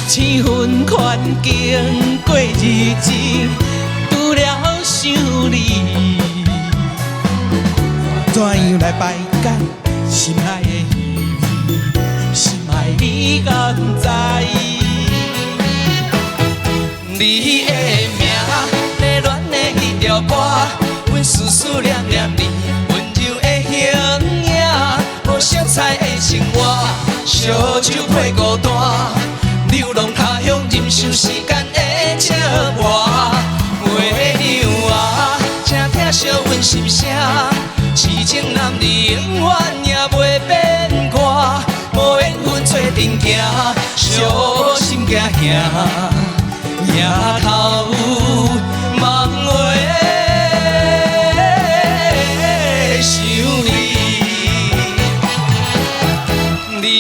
千分环境过日子，除了想你。怎样来排解心爱的鱼？心爱你敢知？你的名，热恋的迄条歌，阮思思念念你，温柔的形影，无色彩的生活，烧酒配孤单，流浪他乡，忍受时间的折磨。月娘啊，请听惜阮心声，痴情男儿永远也袂变卦，无缘分做阵行，小心行行。